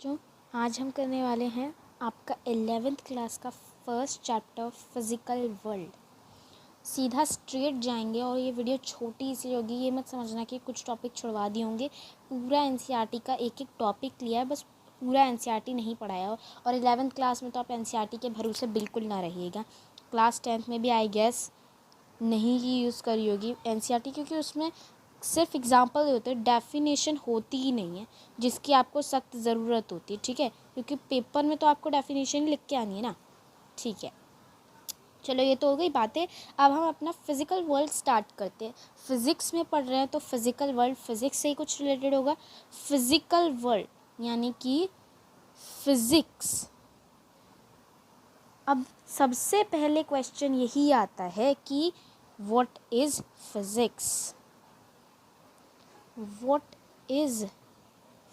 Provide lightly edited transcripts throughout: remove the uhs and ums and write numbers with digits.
बच्चों, आज हम करने वाले हैं आपका 11th क्लास का फर्स्ट चैप्टर फिज़िकल वर्ल्ड। सीधा स्ट्रेट जाएंगे और ये वीडियो छोटी सी होगी। ये मत समझना कि कुछ टॉपिक छुड़वा दिए होंगे। पूरा एनसीईआरटी का एक एक टॉपिक लिया है, बस पूरा एनसीईआरटी नहीं पढ़ाया हो। और 11th क्लास में तो आप एनसीईआरटी के भरोसे बिल्कुल ना रहिएगा। क्लास 10th में भी आई गेस नहीं ही यूज़ करी होगी एनसीईआरटी, क्योंकि उसमें सिर्फ एग्जाम्पल होते हैं, डेफिनेशन होती ही नहीं है जिसकी आपको सख्त ज़रूरत होती है। ठीक है, क्योंकि पेपर में तो आपको डेफिनेशन लिख के आनी है ना। ठीक है, चलो ये तो हो गई बातें। अब हम अपना फिज़िकल वर्ल्ड स्टार्ट करते हैं। फिज़िक्स में पढ़ रहे हैं तो फिज़िकल वर्ल्ड फिज़िक्स से ही कुछ रिलेटेड होगा। फिज़िकल वर्ल्ड यानी कि फिज़िक्स। अब सबसे पहले क्वेश्चन यही आता है कि what is physics. What is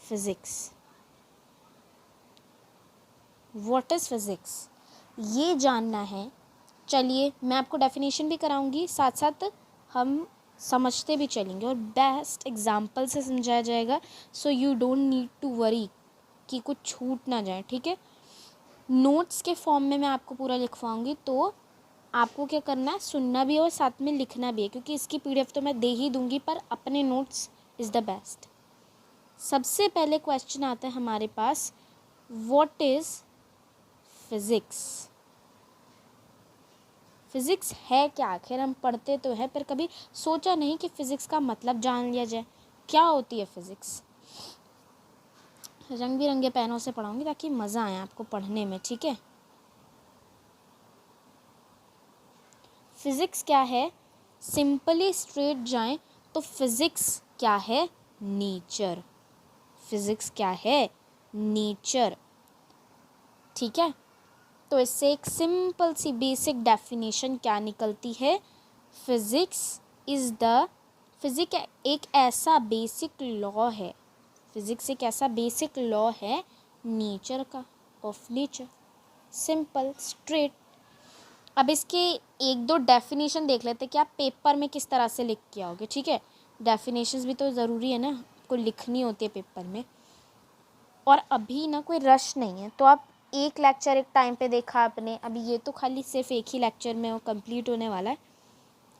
physics? What is physics? ये जानना है। चलिए मैं आपको डेफिनेशन भी कराऊंगी, साथ साथ हम समझते भी चलेंगे और बेस्ट एग्जाम्पल से समझाया जाएगा। So you don't need to worry कि कुछ छूट ना जाए। ठीक है, नोट्स के फॉर्म में मैं आपको पूरा लिखवाऊंगी, तो आपको क्या करना है, सुनना भी है और साथ में लिखना भी है, क्योंकि इसकी पीडीएफ तो मैं दे ही दूंगी, पर अपने नोट्स इज़ द बेस्ट। सबसे पहले क्वेश्चन आता है हमारे पास, व्हाट इज़ फिज़िक्स। फिज़िक्स है क्या? आखिर हम पढ़ते तो है, पर कभी सोचा नहीं कि फ़िज़िक्स का मतलब जान लिया जाए। क्या होती है फ़िज़िक्स? रंग बिरंगे पेनों से पढ़ाऊंगी ताकि मज़ा आए आपको पढ़ने में। ठीक है, फ़िज़िक्स क्या है? सिंपली स्ट्रेट जाएं तो फिज़िक्स क्या है? नेचर। फिज़िक्स क्या है? नेचर। ठीक है, तो इससे एक सिंपल सी बेसिक डेफिनेशन क्या निकलती है? फिज़िक्स एक ऐसा बेसिक लॉ है। फिज़िक्स एक ऐसा बेसिक लॉ है नेचर का, ऑफ नेचर। Simple straight. अब इसके एक दो डेफिनेशन देख लेते हैं कि आप पेपर में किस तरह से लिख के आओगे। ठीक है, डेफिनेशंस भी तो ज़रूरी है ना, आपको लिखनी होती है पेपर में। और अभी ना कोई रश नहीं है, तो आप एक लेक्चर एक टाइम पे देखा आपने, अभी ये तो खाली सिर्फ एक ही लेक्चर में वो कंप्लीट होने वाला है।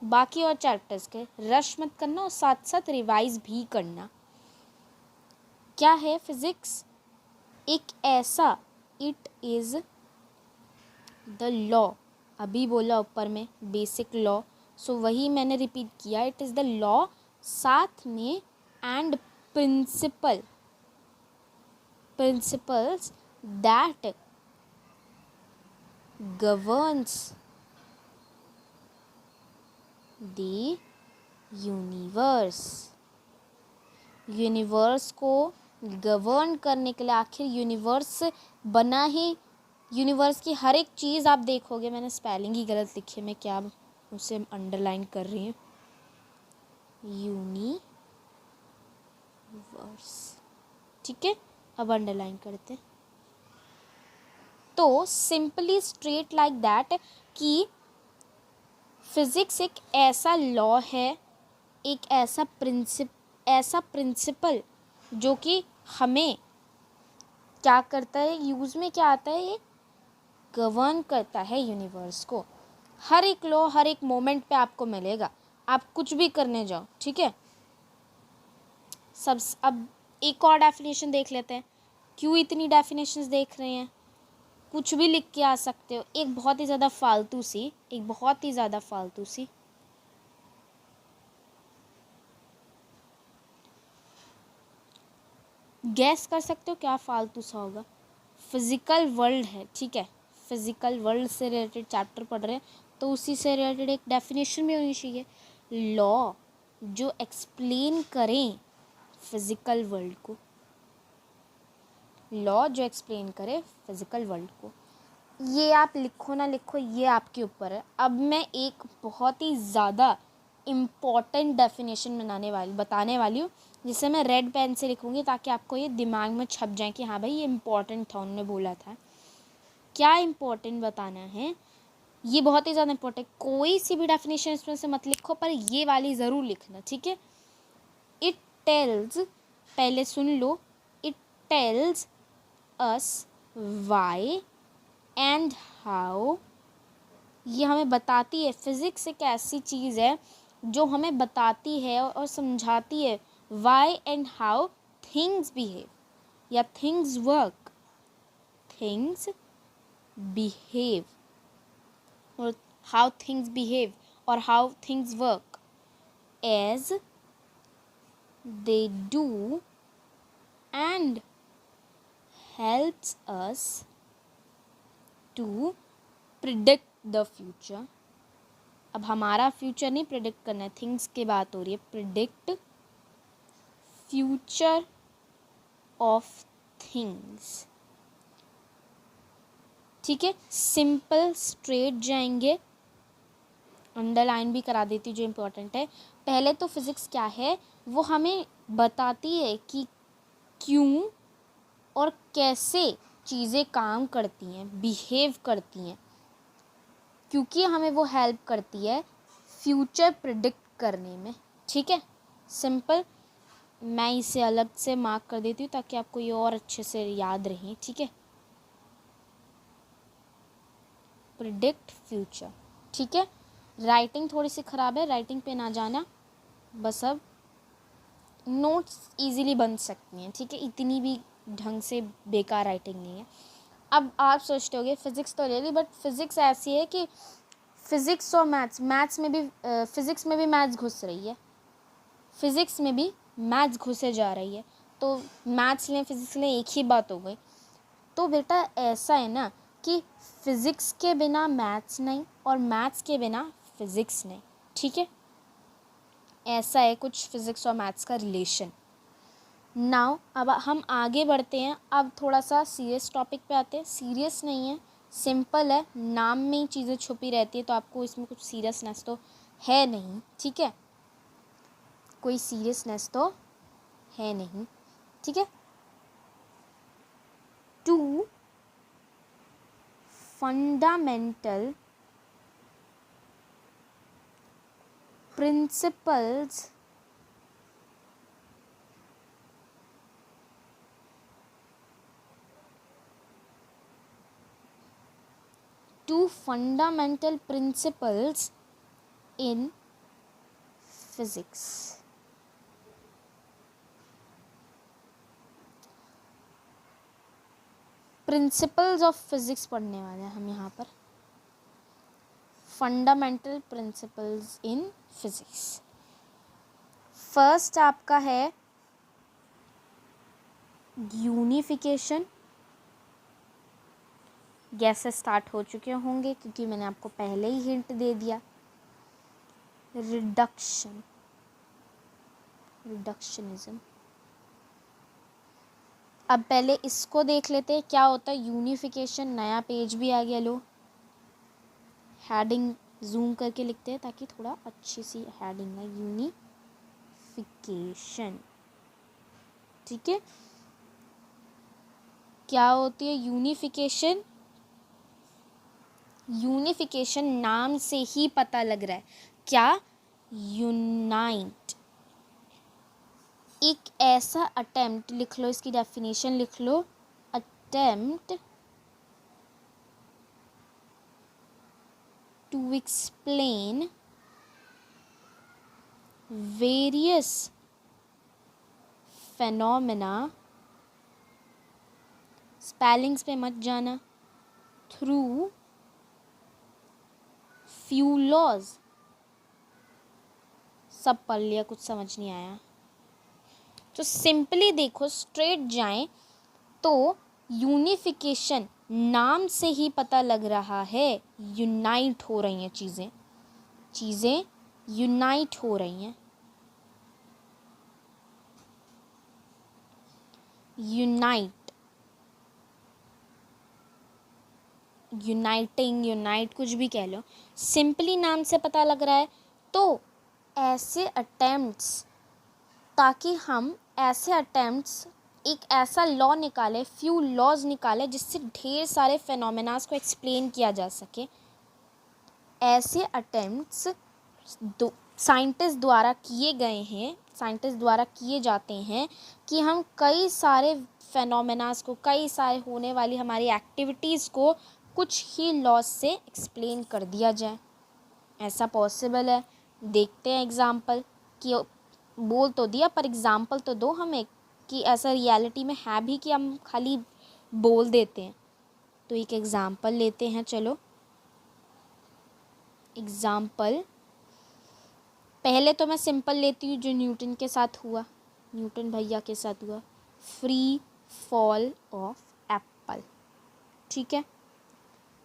बाकी और चैप्टर्स के रश मत करना और साथ साथ रिवाइज भी करना। क्या है फिज़िक्स? एक ऐसा, इट इज़ द लॉ। अभी बोला ऊपर में बेसिक लॉ, सो वही मैंने रिपीट किया, इट इज़ द लॉ, साथ में and principles that governs the universe। Universe को गवर्न करने के लिए, आखिर यूनिवर्स बना ही, यूनिवर्स की हर एक चीज़ आप देखोगे, मैंने स्पेलिंग ही गलत लिखी है, मैं क्या उसे अंडरलाइन कर रही हूँ, यूनिवर्स। ठीक है, अब अंडरलाइन करते हैं। तो सिंपली स्ट्रेट लाइक दैट कि फिज़िक्स एक ऐसा लॉ है, एक ऐसा प्रिंसिपल जो कि हमें क्या करता है, यूज़ में क्या आता है, ये गवर्न करता है यूनिवर्स को। हर एक लॉ हर एक मोमेंट पे आपको मिलेगा, आप कुछ भी करने जाओ। ठीक है, अब एक और डेफिनेशन देख लेते हैं। क्यों इतनी डेफिनेशंस देख रहे हैं? कुछ भी लिख के आ सकते हो। एक बहुत ही ज़्यादा फालतू सी गैस कर सकते हो क्या फालतू सा होगा? फिज़िकल वर्ल्ड है। ठीक है, फिज़िकल वर्ल्ड से रिलेटेड चैप्टर पढ़ रहे हैं, तो उसी से रिलेटेड एक डेफिनेशन भी होनी चाहिए। लॉ जो एक्सप्लेन करें फिज़िकल वर्ल्ड को, लॉ जो एक्सप्लेन करे फिज़िकल वर्ल्ड को। ये आप लिखो ना लिखो, ये आपके ऊपर है। अब मैं एक बहुत ही ज़्यादा इम्पॉर्टेंट डेफिनेशन बताने वाली हूँ, जिसे मैं रेड पेन से लिखूँगी ताकि आपको ये दिमाग में छप जाए कि हाँ भाई ये इम्पॉर्टेंट था, उन्होंने बोला था। क्या इम्पॉर्टेंट बताना है? ये बहुत ही ज़्यादा इम्पोर्टेंट। कोई सी भी डेफिनेशन इसमें से मत लिखो, पर ये वाली ज़रूर लिखना। ठीक है, इट टेल्स, पहले सुन लो, it tells us why and how, ये हमें बताती है, फिज़िक्स एक ऐसी चीज़ है जो हमें बताती है और समझाती है why and how things behave या थिंग्स वर्क, थिंग्स बिहेव और हाउ थिंग्स बिहेव और how things work as they do and helps us to predict the future. अब हमारा फ्यूचर नहीं प्रिडिक्ट करना है, थिंग्स की बात हो रही है, प्रिडिक्ट फ्यूचर ऑफ थिंग्स। ठीक है, सिंपल स्ट्रेट जाएंगे, अंडरलाइन भी करा देती हूँ जो इम्पोर्टेंट है। पहले तो फिज़िक्स क्या है, वो हमें बताती है कि क्यों और कैसे चीज़ें काम करती हैं, बिहेव करती हैं, क्योंकि हमें वो हेल्प करती है फ्यूचर प्रिडिक्ट करने में। ठीक है, सिंपल। मैं इसे अलग से मार्क कर देती हूँ ताकि आपको ये और अच्छे से याद रहे। ठीक है, प्रिडिक्ट फ्यूचर। ठीक है, राइटिंग थोड़ी सी ख़राब है, राइटिंग पे ना जाना, बस अब नोट्स इजीली बन सकती हैं। ठीक है, इतनी भी ढंग से बेकार राइटिंग नहीं है। अब आप सोचते होगे फिज़िक्स तो ले ली, बट फिज़िक्स ऐसी है कि फिज़िक्स और मैथ्स में भी फिज़िक्स में भी मैथ्स घुस रही है, फिज़िक्स में भी मैथ्स घुसे जा रही है, तो मैथ्स लें फिज़िक्स लें एक ही बात हो गई। तो बेटा ऐसा है ना कि फ़िज़िक्स के बिना मैथ्स नहीं और मैथ्स के बिना फ़िज़िक्स नहीं। ठीक है, ऐसा है कुछ फ़िज़िक्स और मैथ्स का रिलेशन। नाउ अब हम आगे बढ़ते हैं, अब थोड़ा सा सीरियस टॉपिक पे आते हैं। सीरियस नहीं है, सिंपल है, नाम में ही चीज़ें छुपी रहती है, तो आपको इसमें कुछ सीरियसनेस तो है नहीं। ठीक है, कोई सीरियसनेस तो है नहीं। ठीक है, 2 fundamental principles in physics. Principles of physics पढ़ने वाले हैं हम यहाँ पर, fundamental principles in physics. First आपका है यूनिफिकेशन। गैसेस स्टार्ट हो चुके होंगे क्योंकि मैंने आपको पहले ही हिंट दे दिया। रिडक्शनिज्म। अब पहले इसको देख लेते हैं क्या होता है यूनिफिकेशन। नया पेज भी आ गया, लो हेडिंग जूम करके लिखते हैं ताकि थोड़ा अच्छी सी हेडिंग है, यूनिफिकेशन। ठीक है, क्या होती है यूनिफिकेशन? यूनिफिकेशन नाम से ही पता लग रहा है, क्या? यूनाइट। एक ऐसा अटेम्प्ट, लिख लो इसकी डेफिनेशन लिख लो, attempt to explain various phenomena, spellings पे मत जाना, थ्रू फ्यू लॉज। सब पढ़ लिया, कुछ समझ नहीं आया तो सिंपली देखो, स्ट्रेट जाएं तो यूनिफिकेशन नाम से ही पता लग रहा है यूनाइट हो रही हैं चीज़ें यूनाइट हो रही हैं। यूनाइटिंग, यूनाइट, कुछ भी कह लो, सिंपली नाम से पता लग रहा है। तो ऐसे अटेम्प्ट्स, ताकि हम ऐसे अटेम्प्ट्स एक ऐसा लॉ निकाले, फ्यू लॉज निकाले जिससे ढेर सारे फेनोमेनास को एक्सप्लेन किया जा सके। ऐसे अटेम्प्ट्स साइंटिस्ट द्वारा किए जाते हैं कि हम कई सारे फेनोमेनास को, कई सारे होने वाली हमारी एक्टिविटीज़ को कुछ ही लॉज से एक्सप्लेन कर दिया जाए। ऐसा पॉसिबल है? देखते हैं एग्जाम्पल। कि बोल तो दिया पर एग्जाम्पल तो दो हमें कि ऐसा रियलिटी में है भी कि हम खाली बोल देते हैं। तो एक एग्जाम्पल लेते हैं। चलो एग्जाम्पल पहले तो मैं सिंपल लेती हूँ जो न्यूटन के साथ हुआ, न्यूटन भैया के साथ हुआ, फ्री फॉल ऑफ एप्पल। ठीक है।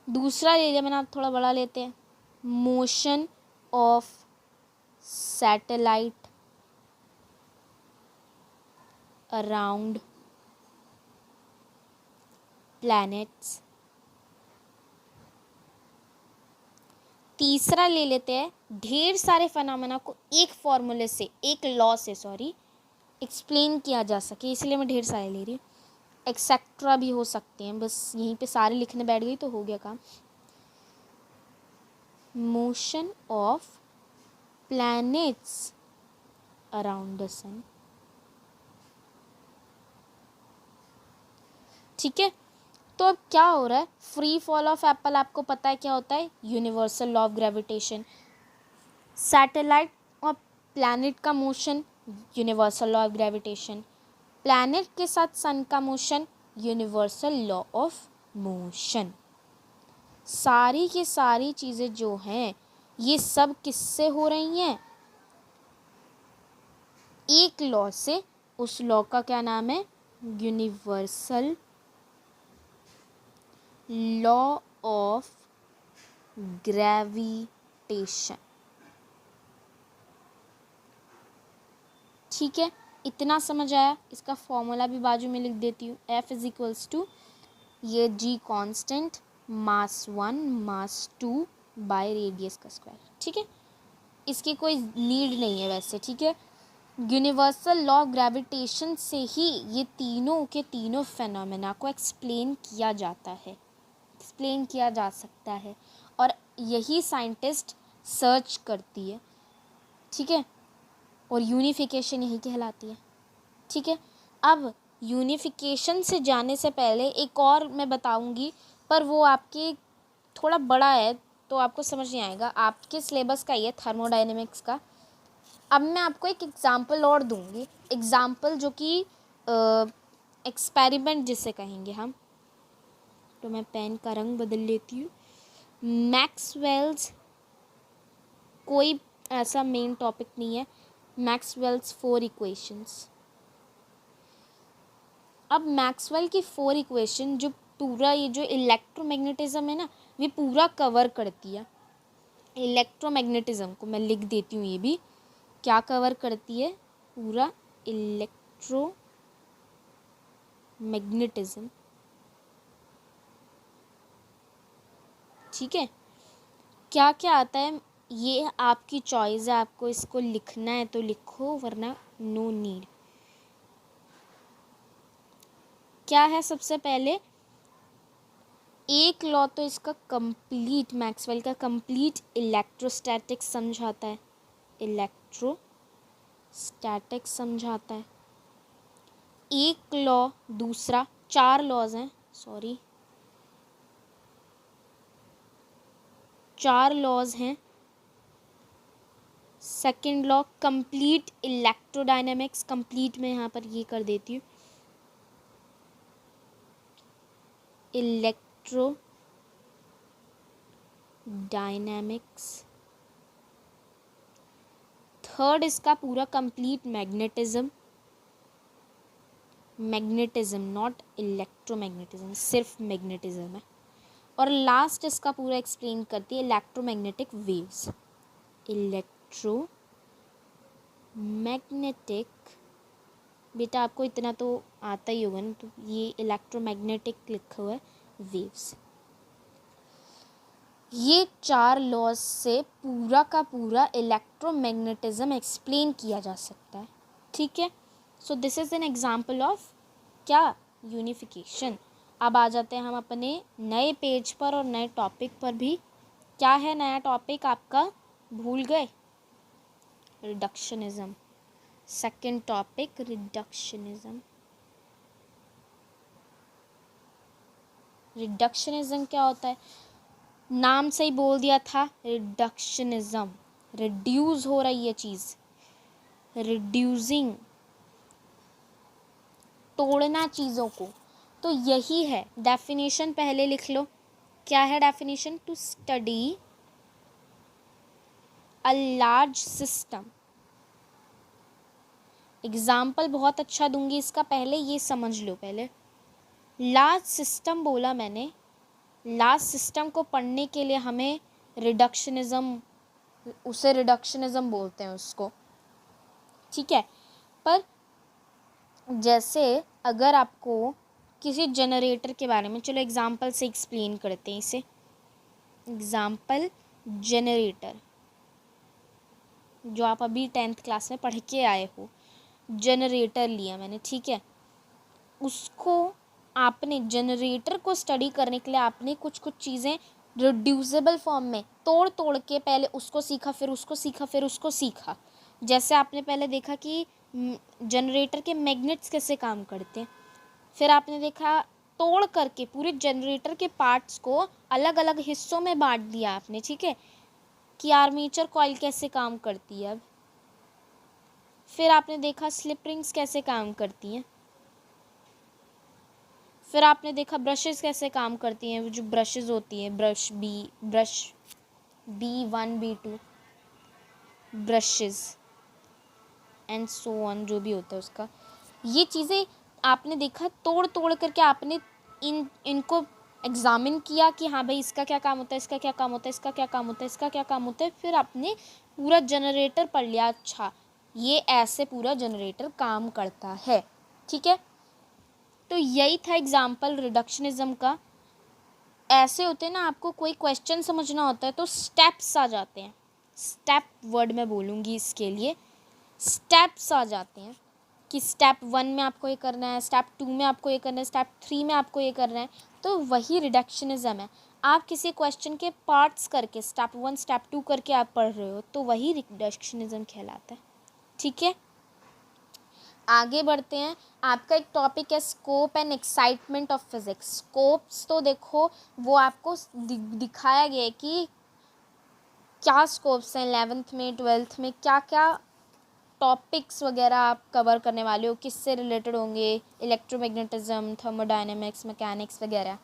दूसरा ले लिया मैंने, आप थोड़ा बड़ा लेते हैं, motion of satellite around planets. तीसरा ले लेते हैं, ढेर सारे फिनोमेना को एक फॉर्मूले से, एक लॉ से एक्सप्लेन किया जा सके, इसलिए मैं ढेर सारे ले रही हूँ। एक्सेट्रा भी हो सकते हैं, बस यहीं पे सारे लिखने बैठ गई तो हो गया काम। Motion of planets around the sun. ठीक है। तो अब क्या हो रहा है, फ्री फॉल ऑफ एप्पल आपको पता है क्या होता है, universal law of gravitation. Satellite और प्लैनेट का motion, universal law of gravitation. Planet के साथ सन का motion, universal law of motion. सारी की सारी चीज़ें जो हैं ये सब किससे हो रही हैं, एक लॉ से। उस लॉ का क्या नाम है, यूनिवर्सल लॉ ऑफ ग्रेविटेशन। ठीक है, इतना समझ आया। इसका फॉर्मूला भी बाजू में लिख देती हूँ, F इज इक्वल्स टू ये G constant, mass 1 mass 2 by radius का स्क्वायर। ठीक है, इसकी कोई नीड नहीं है वैसे। ठीक है, यूनिवर्सल लॉ ऑफ ग्रेविटेशन से ही ये तीनों के तीनों फेनोमेना को एक्सप्लेन किया जाता है, एक्सप्लेन किया जा सकता है, और यही साइंटिस्ट सर्च करती है। ठीक है, और यूनिफिकेशन यही कहलाती है। ठीक है, अब यूनिफिकेशन से जाने से पहले एक और मैं बताऊंगी, पर वो आपके थोड़ा बड़ा है तो आपको समझ नहीं आएगा, आपके सिलेबस का ही है, थर्मोडायनेमिक्स का। अब मैं आपको एक एग्ज़ाम्पल और दूंगी, एग्ज़ाम्पल जो कि एक्सपेरिमेंट जिसे कहेंगे हम। तो मैं पेन का रंग बदल लेती हूँ। मैक्सवेल्स, कोई ऐसा मेन टॉपिक नहीं है, मैक्सवेल्स 4 इक्वेशंस। अब मैक्सवेल की 4 इक्वेशन जो पूरा ये जो इलेक्ट्रोमैग्नेटिज्म है ना, ये पूरा कवर करती है। इलेक्ट्रोमैग्नेटिज्म को मैं लिख देती हूँ, ये भी क्या कवर करती है, पूरा इलेक्ट्रोमैग्नेटिज्म। ठीक है, क्या क्या आता है ये आपकी चॉइस है, आपको इसको लिखना है तो लिखो, वरना नो नीड। क्या है सबसे पहले, एक लॉ तो इसका कंप्लीट, मैक्सवेल का कंप्लीट इलेक्ट्रोस्टैटिक्स समझाता है, इलेक्ट्रोस्टैटिक्स समझाता है। एक लॉ, दूसरा 4 लॉज हैं, सॉरी 4 लॉज हैं। Second law complete electrodynamics, complete में यहाँ पर ये कर देती हूँ, इलेक्ट्रोडायनेमिक्स। थर्ड इसका पूरा complete magnetism, magnetism not electromagnetism, सिर्फ मैग्नेटिज्म है। और लास्ट इसका पूरा एक्सप्लेन करती है इलेक्ट्रोमैग्नेटिक वेव्स, इलेक्ट्रोमैग्नेटिक। बेटा आपको इतना तो आता ही होगा ना, तो ये इलेक्ट्रोमैग्नेटिक लिखा हुआ है, वेव्स। ये 4 लॉज से पूरा का पूरा इलेक्ट्रोमैग्नेटिज्म एक्सप्लेन किया जा सकता है। ठीक है, सो this is an example of क्या, यूनिफिकेशन। अब आ जाते हैं हम अपने नए पेज पर और नए टॉपिक पर भी। क्या है नया टॉपिक आपका, भूल गए, reductionism. Second topic reductionism. Reductionism क्या होता है? नाम से ही बोल दिया था, रिडक्शनिज्म, रिड्यूस हो रही है चीज़, रिड्यूसिंग, तोड़ना चीज़ों को। तो यही है डेफिनेशन, पहले लिख लो। क्या है definition? To study a large system. Example बहुत अच्छा दूंगी इसका, पहले ये समझ लो। पहले लार्ज सिस्टम बोला मैंने, लार्ज सिस्टम को पढ़ने के लिए हमें रिडक्शनिज्म, उसे रिडक्शनिज्म बोलते हैं उसको, ठीक है। पर जैसे अगर आपको किसी जनरेटर के बारे में, चलो एग्जाम्पल से एक्सप्लेन करते हैं इसे। एग्जाम्पल जनरेटर, जो आप अभी 10th क्लास में पढ़ के आए हो, जनरेटर लिया मैंने, ठीक है। उसको आपने, जनरेटर को स्टडी करने के लिए आपने कुछ कुछ चीज़ें रिड्यूसेबल फॉर्म में तोड़ तोड़ के पहले उसको सीखा, फिर उसको सीखा, फिर उसको सीखा। जैसे आपने पहले देखा कि जनरेटर के मैग्नेट्स कैसे काम करते हैं, फिर आपने देखा तोड़ करके पूरे जनरेटर के पार्ट्स को अलग अलग हिस्सों में बांट दिया आपने, ठीक है, कि आर्मेचर कॉइल कैसे काम करती है। अब फिर आपने देखा स्लिप रिंग्स कैसे काम करती हैं, फिर आपने देखा ब्रशेस कैसे काम करती हैं, जो ब्रशेस होती हैं, brush B1 B2 brushes and so on, जो भी होता है उसका। ये चीज़ें आपने देखा तोड़ तोड़ करके आपने इनको एग्जामिन किया कि हाँ भाई इसका क्या काम होता है, इसका क्या काम होता है, इसका क्या काम होता है, इसका क्या काम होता है। फिर आपने पूरा जनरेटर पढ़ लिया, अच्छा ये ऐसे पूरा जनरेटर काम करता है, ठीक है। तो यही था एग्जाम्पल रिडक्शनिज्म का। ऐसे होते हैं ना, आपको कोई क्वेश्चन समझना होता है तो स्टेप्स आ जाते हैं, स्टेप वर्ड मैं बोलूँगी इसके लिए, स्टेप्स आ जाते हैं कि स्टेप 1 में आपको ये करना है, स्टेप 2 में आपको ये करना है, स्टेप 3 में आपको ये करना है। तो वही रिडक्शनिज्म है। आप किसी क्वेश्चन के पार्ट्स करके स्टेप 1 स्टेप 2 करके आप पढ़ रहे हो, तो वही रिडक्शनिज्म कहलाता है, ठीक है। आगे बढ़ते हैं। आपका एक टॉपिक है scope and excitement of physics. Scopes तो देखो वो आपको दिखाया गया है कि क्या स्कोप्स हैं 11th में 12th में, क्या क्या टॉपिक्स वगैरह आप कवर करने वाले हो, किससे रिलेटेड होंगे, इलेक्ट्रोमैग्नेटिज्म, थर्मोडायनेमिक्स, मैकेनिक्स वगैरह।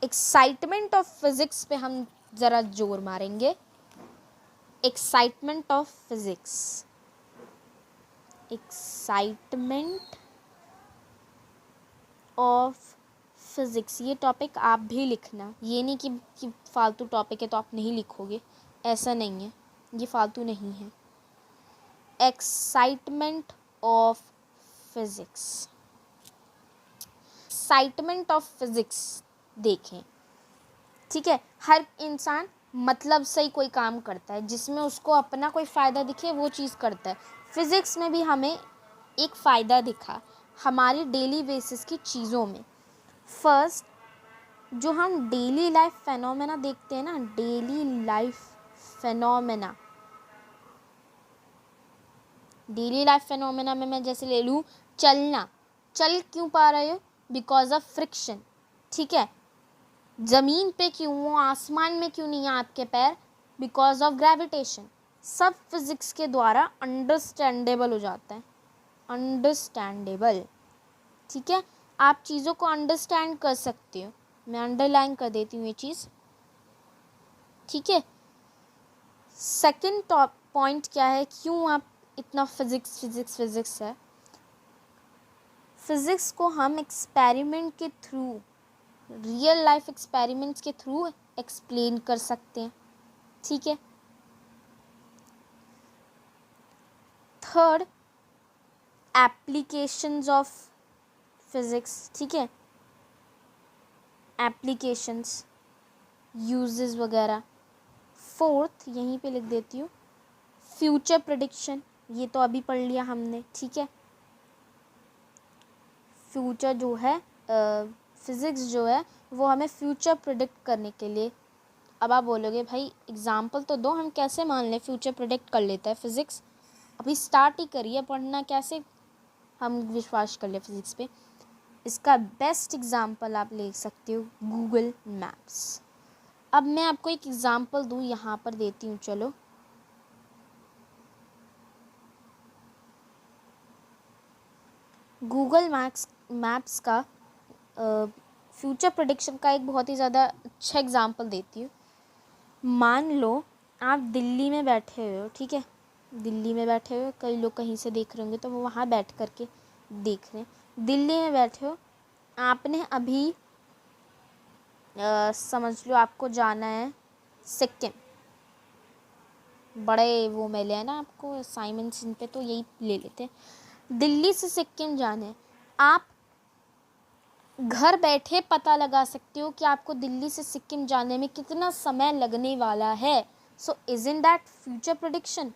एक्साइटमेंट ऑफ फिजिक्स पे हम ज़रा जोर मारेंगे। Excitement of physics, excitement of physics, ये टॉपिक आप भी लिखना। ये नहीं कि फालतू टॉपिक है तो आप नहीं लिखोगे, ऐसा नहीं है, ये फालतू नहीं है। Excitement of physics, excitement of physics देखें, ठीक है। हर इंसान मतलब से ही कोई काम करता है, जिसमें उसको अपना कोई फ़ायदा दिखे वो चीज़ करता है। फिज़िक्स में भी हमें एक फ़ायदा दिखा हमारी डेली बेसिस की चीज़ों में। फर्स्ट, जो हम डेली लाइफ फेनोमेना देखते हैं ना, daily life phenomena, daily life phenomena में मैं जैसे ले लूँ चलना, चल क्यों पा रहे हो, बिकॉज ऑफ फ्रिक्शन, ठीक है। ज़मीन पे क्यों हो, आसमान में क्यों नहीं है आपके पैर, बिकॉज ऑफ ग्रेविटेशन। सब फिज़िक्स के द्वारा अंडरस्टैंडेबल हो जाता है, अंडरस्टैंडेबल, ठीक है। आप चीज़ों को अंडरस्टैंड कर सकते हो, मैं अंडरलाइन कर देती हूँ ये चीज़, ठीक है। सेकंड टॉप पॉइंट क्या है, क्यों आप इतना फिज़िक्स फिज़िक्स फिज़िक्स है। फिज़िक्स को हम एक्सपेरिमेंट के थ्रू, रियल लाइफ एक्सपेरिमेंट्स के थ्रू एक्सप्लेन कर सकते हैं, ठीक है। थर्ड, एप्लीकेशंस ऑफ फिज़िक्स, ठीक है, एप्लीकेशंस, यूजेस वगैरह। फोर्थ, यहीं पे लिख देती हूँ, फ्यूचर प्रेडिक्शन, ये तो अभी पढ़ लिया हमने, ठीक है। फ्यूचर जो है, फिज़िक्स जो है वो हमें फ्यूचर प्रेडिक्ट करने के लिए। अब आप बोलोगे भाई एग्जाम्पल तो दो, हम कैसे मान लें फ्यूचर प्रेडिक्ट कर लेता है फिज़िक्स। अभी स्टार्ट ही करिए पढ़ना, कैसे हम विश्वास कर ले फिज़िक्स पे। इसका बेस्ट एग्जाम्पल आप ले सकते हो गूगल मैप्स। अब मैं आपको एक एग्जाम्पल दूँ, यहाँ पर देती हूँ, चलो। गूगल मैप्स का फ्यूचर प्रेडिक्शन का एक बहुत ही ज़्यादा अच्छा एग्जाम्पल देती हूँ। मान लो आप दिल्ली में बैठे हुए हो, ठीक है, दिल्ली में बैठे हुए, कई लोग कहीं से देख रहे होंगे तो वो वहाँ बैठ कर के देख रहे हैं। दिल्ली में बैठे हो, आपने अभी समझ लो आपको जाना है सिक्किम। बड़े वो मेले हैं ना आपको असाइनमेंट्स, इन पे तो यही ले लेते हैं। दिल्ली से सिक्किम जाना है, आप घर बैठे पता लगा सकते हो कि आपको दिल्ली से सिक्किम जाने में कितना समय लगने वाला है। सो इज़न्ट दैट फ्यूचर प्रेडिक्शन?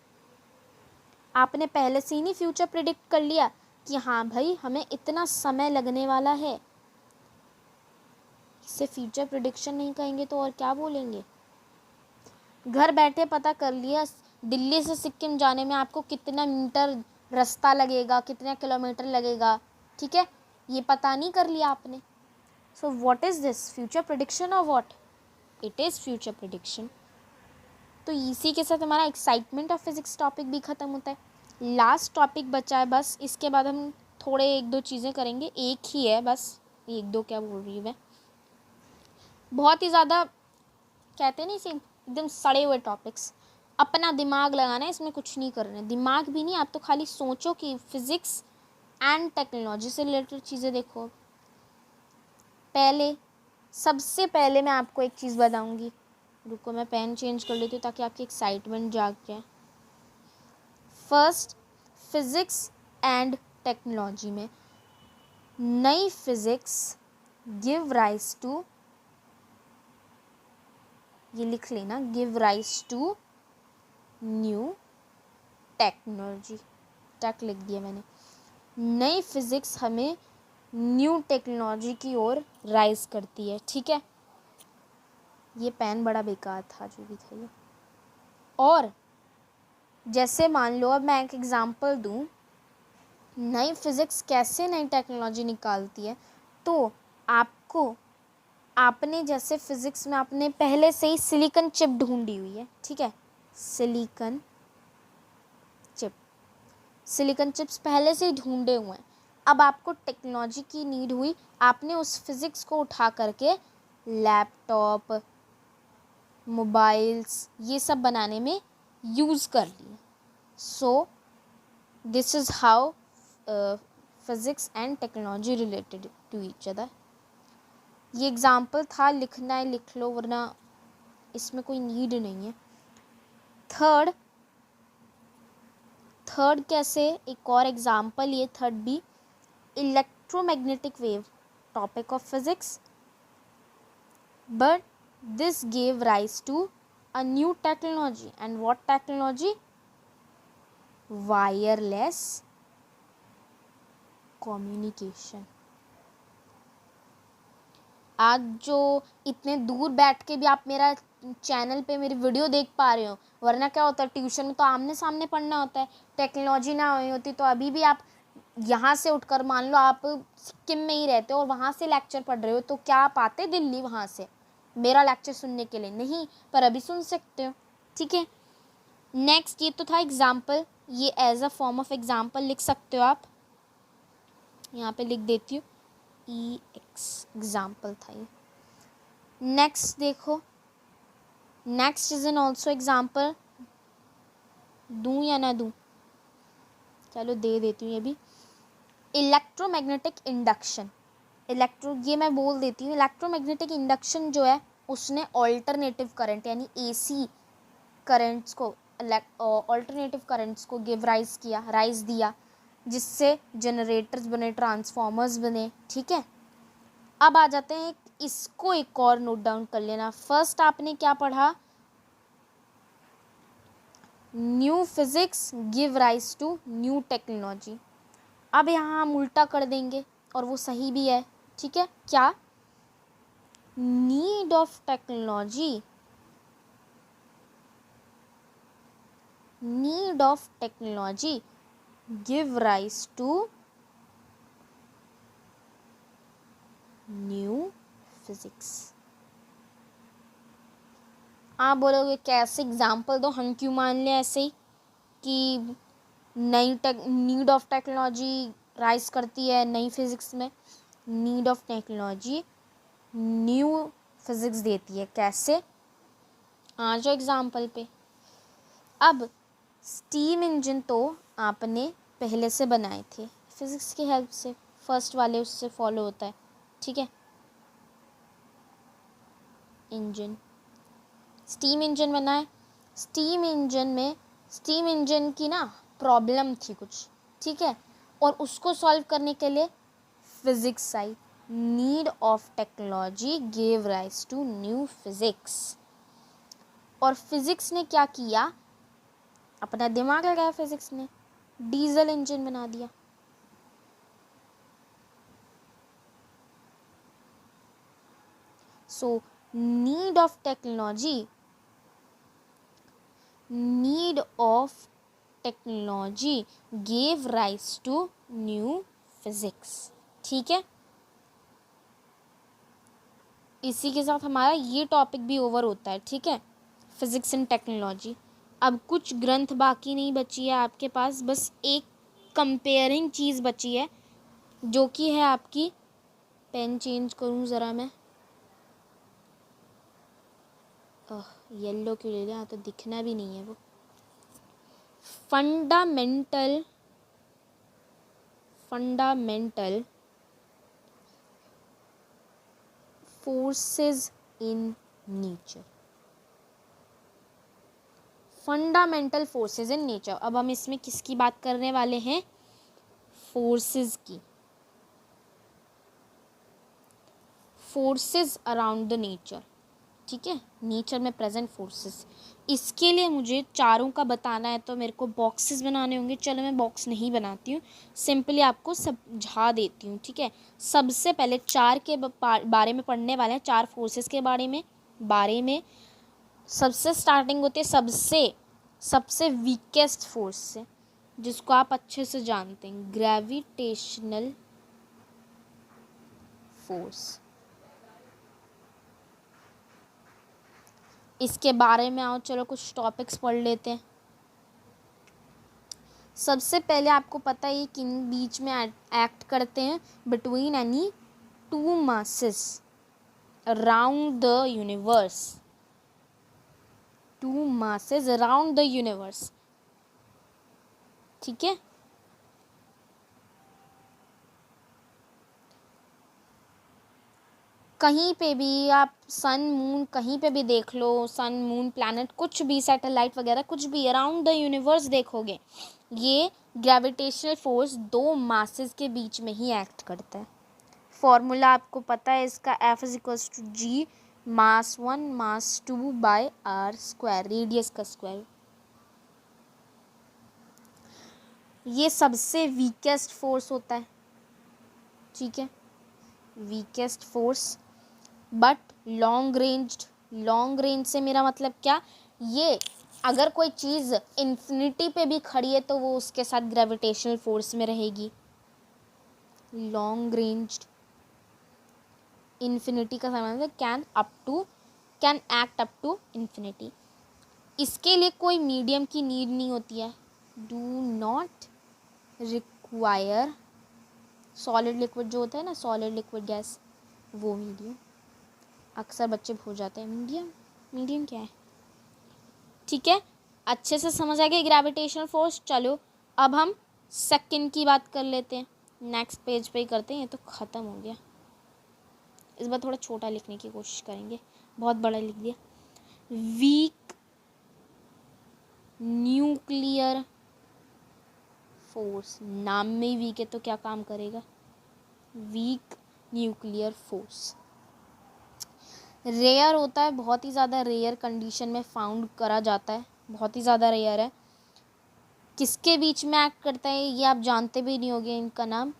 आपने पहले से ही नहीं फ्यूचर प्रेडिक्ट कर लिया कि हाँ भाई हमें इतना समय लगने वाला है। इसे फ्यूचर प्रेडिक्शन नहीं कहेंगे तो और क्या बोलेंगे? घर बैठे पता कर लिया दिल्ली से सिक्किम जाने में आपको कितना मीटर रास्ता लगेगा, कितना किलोमीटर लगेगा, ठीक है, ये पता नहीं कर लिया आपने। So what is this, future prediction और what? It is future prediction. तो इसी के साथ हमारा एक्साइटमेंट ऑफ फिजिक्स टॉपिक भी ख़त्म होता है। लास्ट टॉपिक बचा है बस, इसके बाद हम थोड़े एक दो चीज़ें करेंगे, एक ही है बस, एक दो क्या बोल रही हूँ मैं, बहुत ही ज़्यादा कहते हैं नहीं इसे एकदम सड़े हुए टॉपिक्स। अपना दिमाग लगाना है, इसमें कुछ नहीं करना है, दिमाग भी नहीं, आप तो खाली सोचो कि फिज़िक्स एंड टेक्नोलॉजी से रिलेटेड चीज़ें देखो। सबसे पहले मैं आपको एक चीज़ बताऊंगी, रुको मैं पेन चेंज कर लेती हूँ ताकि आपकी एक्साइटमेंट जाग जाए। फर्स्ट, फिज़िक्स एंड टेक्नोलॉजी में नई फिज़िक्स गिव राइज टू, ये लिख लेना, give rise to new technology. Tech लिख दिया मैंने। नई फिज़िक्स हमें न्यू टेक्नोलॉजी की ओर राइज करती है, ठीक है। ये पेन बड़ा बेकार था जो भी था ये। और जैसे मान लो, अब मैं एक एग्ज़ाम्पल दूँ, नई फिज़िक्स कैसे नई टेक्नोलॉजी निकालती है, तो आपने जैसे फिज़िक्स में आपने पहले से ही सिलिकॉन चिप ढूंढी हुई है, ठीक है, सिलिकॉन चिप्स पहले से ही ढूंढे हुए हैं। अब आपको टेक्नोलॉजी की नीड हुई, आपने उस फिज़िक्स को उठा करके लैपटॉप, मोबाइल्स, ये सब बनाने में यूज़ कर लिया। So this is how physics and technology related to each other. ये एग्ज़ाम्पल था, लिखना है लिख लो, वरना इसमें कोई नीड नहीं है। थर्ड कैसे, एक और एग्ज़ाम्पल, ये थर्ड भी, electromagnetic wave, topic of physics, but this gave rise to a new technology. And what technology? Wireless communication. आज जो इतने दूर बैठ के भी आप मेरा चैनल पे मेरी वीडियो देख पा रहे हो, वरना क्या होता है ट्यूशन में तो आमने सामने पढ़ना होता है, टेक्नोलॉजी ना हुई होती तो अभी भी आप यहाँ से उठकर, मान लो आप सिक्किम में ही रहते हो और वहाँ से लेक्चर पढ़ रहे हो, तो क्या आप आते दिल्ली वहाँ से मेरा लेक्चर सुनने के लिए? नहीं, पर अभी सुन सकते हो, ठीक है। नेक्स्ट, ये तो था एग्जाम्पल, ये as a form of example लिख सकते हो आप, यहाँ पे लिख देती हूँ, एग्जाम्पल था ये। नेक्स्ट देखो, next is an also example, दूँ या ना दूँ, चलो दे देती हूँ ये भी, इलेक्ट्रोमैग्नेटिक इंडक्शन। ये मैं बोल देती हूँ, इलेक्ट्रोमैग्नेटिक इंडक्शन जो है उसने ऑल्टरनेटिव करंट यानी एसी करंट्स को, ऑल्टरनेटिव करंट्स को राइज दिया, जिससे जनरेटर्स बने, ट्रांसफॉर्मर्स बने, ठीक है। अब आ जाते हैं, इसको एक और नोट डाउन कर लेना। फर्स्ट आपने क्या पढ़ा, new physics give rise to new technology. अब यहाँ हम उल्टा कर देंगे और वो सही भी है, ठीक है। क्या, need of technology need of technology give rise to new physics. आप बोलोगे कैसे एग्जाम्पल दो, हम क्यों मान लें ऐसे ही कि नीड ऑफ टेक्नोलॉजी राइज करती है नई फिजिक्स में। Need of technology new physics देती है। कैसे? आ जाओ एग्जाम्पल पे। अब स्टीम इंजन तो आपने पहले से बनाए थे फिजिक्स की हेल्प से, फर्स्ट वाले उससे फॉलो होता है, ठीक है। इंजन, स्टीम इंजन बनाए। स्टीम इंजन की ना प्रॉब्लम थी कुछ, ठीक है, और उसको सॉल्व करने के लिए फिजिक्स आई। Need of technology gave rise to new physics. और फिजिक्स ने क्या किया? अपना दिमाग लगाया फिजिक्स ने, डीजल इंजन बना दिया। So need of technology gave rise to new physics, ठीक है। इसी के साथ हमारा ये टॉपिक भी ओवर होता है, ठीक है, फिजिक्स एंड टेक्नोलॉजी। अब कुछ ग्रंथ बाकी नहीं बची है आपके पास, बस एक कंपेयरिंग चीज़ बची है जो कि है आपकी, पेन चेंज करूं ज़रा मैं, येलो क्यों ले लिया, तो दिखना भी नहीं है वो। Fundamental forces in nature. Fundamental forces in nature. अब हम इसमें किसकी बात करने वाले हैं? फोर्सेस की। फोर्सेस अराउंड द नेचर, ठीक है, नेचर में प्रेजेंट फोर्सेस। इसके लिए मुझे चारों का बताना है तो मेरे को बॉक्सेस बनाने होंगे। चलो मैं बॉक्स नहीं बनाती हूँ, सिंपली आपको समझा देती हूँ, ठीक है। सबसे पहले चार के बारे में पढ़ने वाले हैं, चार फोर्सेस के बारे में सबसे स्टार्टिंग होती है सबसे वीकेस्ट फोर्स से, जिसको आप अच्छे से जानते हैं, ग्रेविटेशनल फोर्स। इसके बारे में आओ, चलो कुछ टॉपिक्स पढ़ लेते हैं। सबसे पहले आपको पता है किन बीच में एक्ट करते हैं? Between any two masses around the universe. Two masses around the universe, ठीक है। कहीं पे भी आप सन मून कहीं पे भी देख लो, सन मून प्लैनेट कुछ भी, सैटेलाइट वगैरह कुछ भी अराउंड द यूनिवर्स देखोगे, ये ग्रेविटेशनल फोर्स दो मासेस के बीच में ही एक्ट करता है। फॉर्मूला आपको पता है इसका, F = G मास 1 मास 2 बाय R स्क्वायर, रेडियस का स्क्वायर। ये सबसे वीकेस्ट फोर्स होता है, ठीक है, weakest force. But long range से मेरा मतलब क्या? ये अगर कोई चीज़ इन्फिनिटी पे भी खड़ी है तो वो उसके साथ ग्रेविटेशनल फोर्स में रहेगी। लॉन्ग रेंज इन्फिनिटी का मतलब है can act up to infinity. इसके लिए कोई मीडियम की नीड नहीं होती है। Do not require solid liquid, जो होता है ना सॉलिड लिक्विड गैस, वो मीडियम। अक्सर बच्चे भूल जाते हैं मीडियम क्या है, ठीक है। अच्छे से समझ आ गया ग्रेविटेशनल फोर्स। चलो अब हम सेकंड की बात कर लेते हैं, नेक्स्ट पेज पे ही करते हैं, ये तो ख़त्म हो गया। इस बार थोड़ा छोटा लिखने की कोशिश करेंगे, बहुत बड़ा लिख दिया। वीक न्यूक्लियर फोर्स, नाम में ही वीक है तो क्या काम करेगा? वीक न्यूक्लियर फोर्स रेयर होता है, बहुत ही ज़्यादा रेयर कंडीशन में फाउंड करा जाता है, बहुत ही ज़्यादा रेयर है। किसके बीच में एक्ट करता है ये आप जानते भी नहीं होंगे, इनका नाम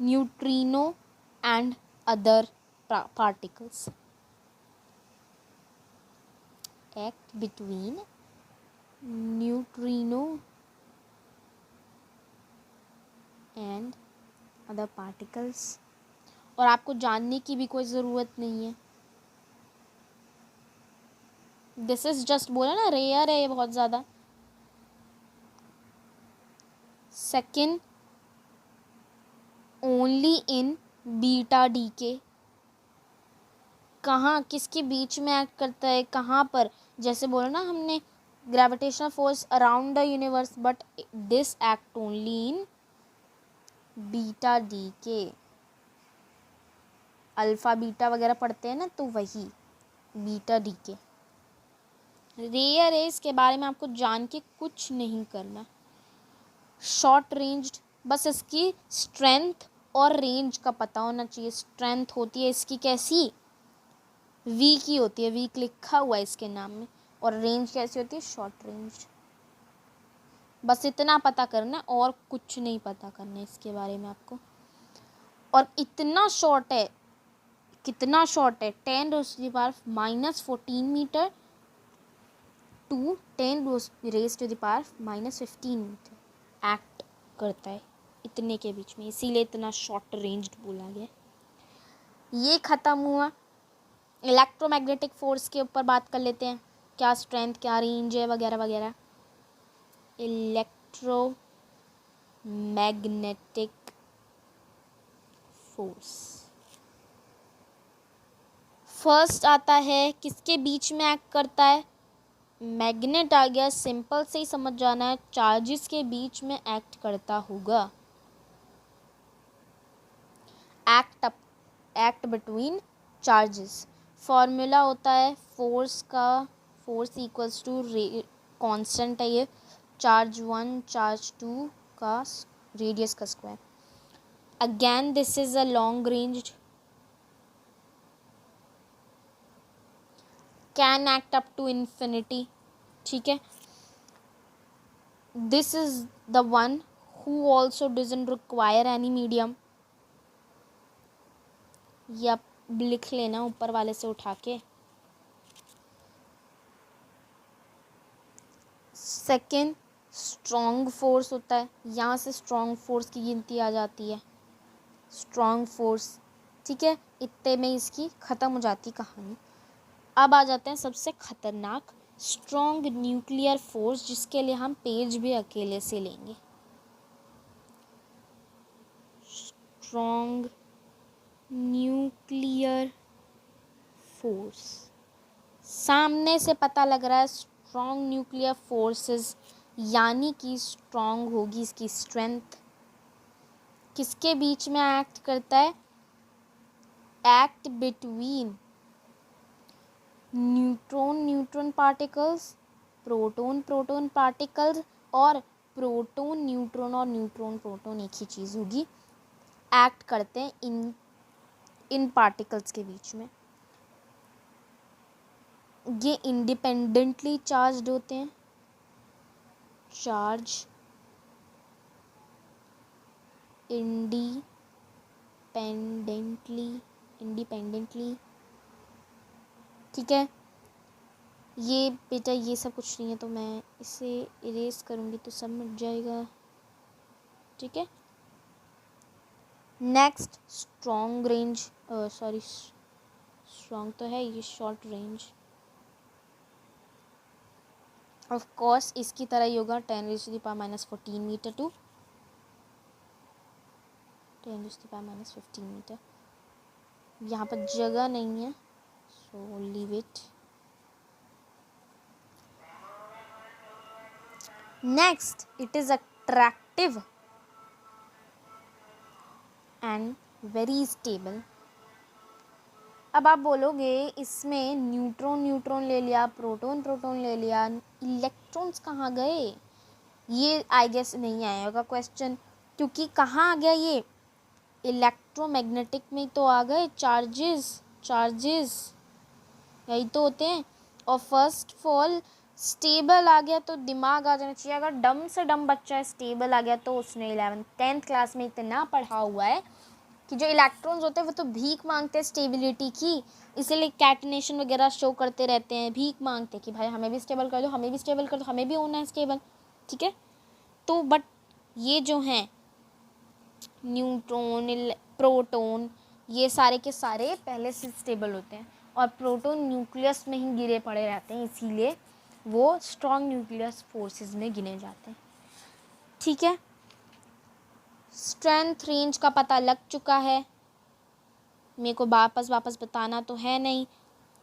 neutrino and other particles. Act between neutrino and other particles. और आपको जानने की भी कोई ज़रूरत नहीं है, दिस इज जस्ट बोला ना, रेयर है ये बहुत ज़्यादा। Second, only in beta decay. कहाँ, किसके बीच में एक्ट करता है, कहाँ पर? जैसे बोला ना हमने, gravitational force around the universe, but this act only in beta decay. Alpha beta वगैरह पढ़ते हैं ना, तो वही बीटा डीके रेयर है, इसके बारे में आपको जान के कुछ नहीं करना। शॉर्ट रेंज्ड, बस इसकी स्ट्रेंथ और रेंज का पता होना चाहिए। स्ट्रेंथ होती है इसकी कैसी, वी की होती है, वीक लिखा हुआ है इसके नाम में। और रेंज कैसी होती है, शॉर्ट रेंज। बस इतना पता करना है और कुछ नहीं पता करना है इसके बारे में आपको। और इतना शॉर्ट है, कितना शॉर्ट है, 10⁻⁻14 मीटर टू 10⁻⁻15 मीटर एक्ट करता है इतने के बीच में, इसीलिए इतना शॉर्ट रेंज्ड बोला गया। ये ख़त्म हुआ। इलेक्ट्रोमैग्नेटिक फोर्स के ऊपर बात कर लेते हैं, क्या स्ट्रेंथ, क्या रेंज है वगैरह वगैरह। इलेक्ट्रोमैग्नेटिक फोर्स फर्स्ट आता है, किसके बीच में एक्ट करता है, मैग्नेट आ गया, सिंपल से ही समझ जाना है, चार्जेस के बीच में एक्ट करता होगा। Act between charges. फॉर्मूला होता है फोर्स का, फोर्स इक्वल्स टू कांस्टेंट है ये, चार्ज 1 चार्ज 2 का रेडियस का square. Again this is a long range, can act up to infinity, ठीक है। This is the one who also doesn't require any medium. ये आप लिख लेना ऊपर वाले से उठा के। सेकेंड, स्ट्रॉन्ग फोर्स होता है, यहाँ से स्ट्रॉन्ग फोर्स की गिनती आ जाती है, स्ट्रॉन्ग फोर्स, ठीक है। इतने में इसकी ख़त्म हो जाती कहानी। अब आ जाते हैं सबसे ख़तरनाक, स्ट्रॉन्ग न्यूक्लियर फोर्स, जिसके लिए हम पेज भी अकेले से लेंगे। स्ट्रॉन्ग न्यूक्लियर फोर्स, सामने से पता लग रहा है स्ट्रॉन्ग न्यूक्लियर फोर्सेस, यानी कि स्ट्रॉन्ग होगी इसकी स्ट्रेंथ। किसके बीच में एक्ट करता है, act between neutron particles, proton particles, और प्रोटॉन न्यूट्रॉन और न्यूट्रॉन प्रोटॉन एक ही चीज़ होगी, एक्ट करते हैं इन पार्टिकल्स के बीच में। ये इंडिपेंडेंटली चार्ज्ड होते हैं, चार्ज इंडिपेंडेंटली, ठीक है। ये बेटा ये सब कुछ नहीं है, तो मैं इसे इरेज करूँगी तो सब मिट जाएगा, ठीक है। Next, strong range, sorry strong तो है ये, शॉर्ट रेंज। ऑफ कोर्स इसकी तरह ही होगा, 10⁻⁻14 मीटर टू 10⁻⁻15 मीटर। यहाँ पर जगह नहीं है, so leave it. Next, it is attractive and very stable. अब आप बोलोगे इसमें न्यूट्रॉन ले लिया, प्रोटॉन ले लिया, इलेक्ट्रॉन्स कहाँ गए? ये आई गेस नहीं आएगा क्वेश्चन, क्योंकि कहाँ आ गया ये, इलेक्ट्रोमैग्नेटिक में तो आ गए चार्जेस यही तो होते हैं। और फर्स्ट ऑफ ऑल स्टेबल आ गया तो दिमाग आ जाना चाहिए, अगर डम से डम बच्चा है स्टेबल आ गया तो उसने 10th क्लास में इतना पढ़ा हुआ है कि जो इलेक्ट्रॉन्स होते हैं वो तो भीख मांगते हैं स्टेबिलिटी की, इसीलिए कैटनेशन वगैरह शो करते रहते हैं, भीख मांगते हैं कि भाई हमें भी स्टेबल कर दो, हमें भी स्टेबल कर दो, हमें भी होना है स्टेबल, ठीक है। तो बट ये जो हैं न्यूट्रॉन, प्रोटॉन, ये सारे के सारे पहले से स्टेबल होते हैं और प्रोटॉन न्यूक्लियस में ही गिरे पड़े रहते हैं, इसीलिए वो स्ट्रॉन्ग न्यूक्लियस फोर्सेस में गिने जाते हैं, ठीक है। स्ट्रेंथ रेंज का पता लग चुका है, मेरे को वापस बताना तो है नहीं।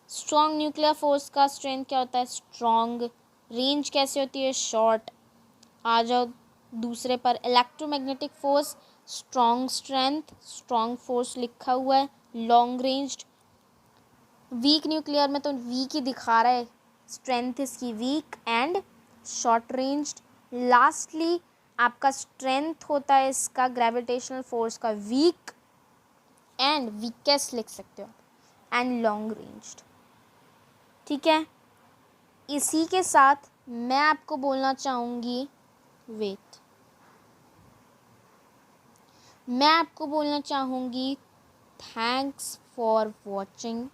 स्ट्रॉन्ग न्यूक्लियर फोर्स का स्ट्रेंथ क्या होता है, स्ट्रॉन्ग। रेंज कैसे होती है, शॉर्ट। आ जाओ दूसरे पर, electromagnetic force, strong strength, strong force लिखा हुआ है, लॉन्ग रेंज्ड। वीक न्यूक्लियर में तो वीक ही दिखा रहा है, स्ट्रेंथ इसकी weak and short ranged. Lastly आपका स्ट्रेंथ होता है इसका ग्रेविटेशनल फोर्स का वीक एंड वीकेस्ट लिख सकते हो, एंड लॉन्ग रेंज्ड, ठीक है। इसी के साथ मैं आपको बोलना चाहूँगी, मैं आपको बोलना चाहूँगी थैंक्स फॉर वॉचिंग।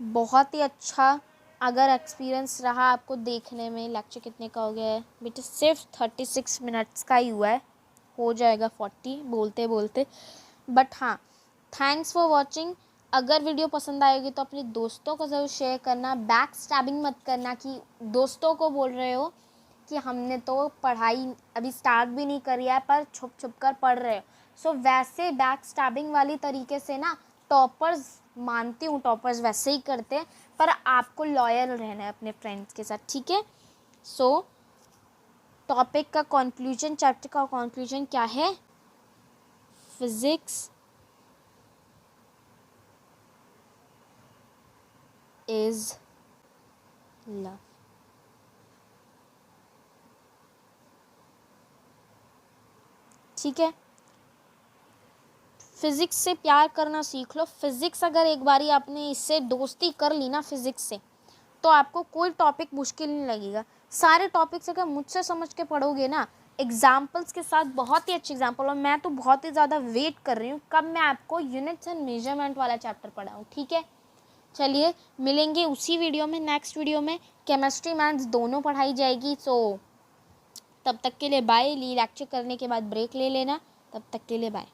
बहुत ही अच्छा अगर एक्सपीरियंस रहा आपको देखने में। लेक्चर कितने का हो गया है बेटा, सिर्फ 36 मिनट्स का ही हुआ है, हो जाएगा 40 बोलते बोलते। बट हाँ, थैंक्स फॉर वॉचिंग। अगर वीडियो पसंद आएगी तो अपने दोस्तों को ज़रूर शेयर करना, बैक स्टैबिंग मत करना कि दोस्तों को बोल रहे हो कि हमने तो पढ़ाई अभी स्टार्ट भी नहीं करी है पर छुप छुप कर पढ़ रहे हो। सो वैसे बैक स्टैबिंग वाली तरीके से ना टॉपर्स, मानती हूँ टॉपर्स वैसे ही करते हैं, पर आपको लॉयल रहना है अपने फ्रेंड्स के साथ, ठीक है। सो टॉपिक का कंक्लूजन, चैप्टर का कंक्लूजन क्या है, फिजिक्स इज लव। ठीक है, फिज़िक्स से प्यार करना सीख लो। फिज़िक्स अगर एक बारी आपने इससे दोस्ती कर ली ना फिज़िक्स से, तो आपको कोई टॉपिक मुश्किल नहीं लगेगा। सारे टॉपिक्स अगर मुझसे समझ के पढ़ोगे ना, एग्जाम्पल्स के साथ, बहुत ही अच्छे एग्जाम्पल, और मैं तो बहुत ही ज़्यादा वेट कर रही हूँ कब मैं आपको यूनिट्स एंड मेजरमेंट वाला चैप्टर पढ़ाऊँ, ठीक है। चलिए मिलेंगे उसी वीडियो में, नेक्स्ट वीडियो में केमिस्ट्री मैथ्स दोनों पढ़ाई जाएगी। सो तब तक के लिए बाय। लेक्चर करने के बाद ब्रेक ले लेना, तब तक के लिए बाय।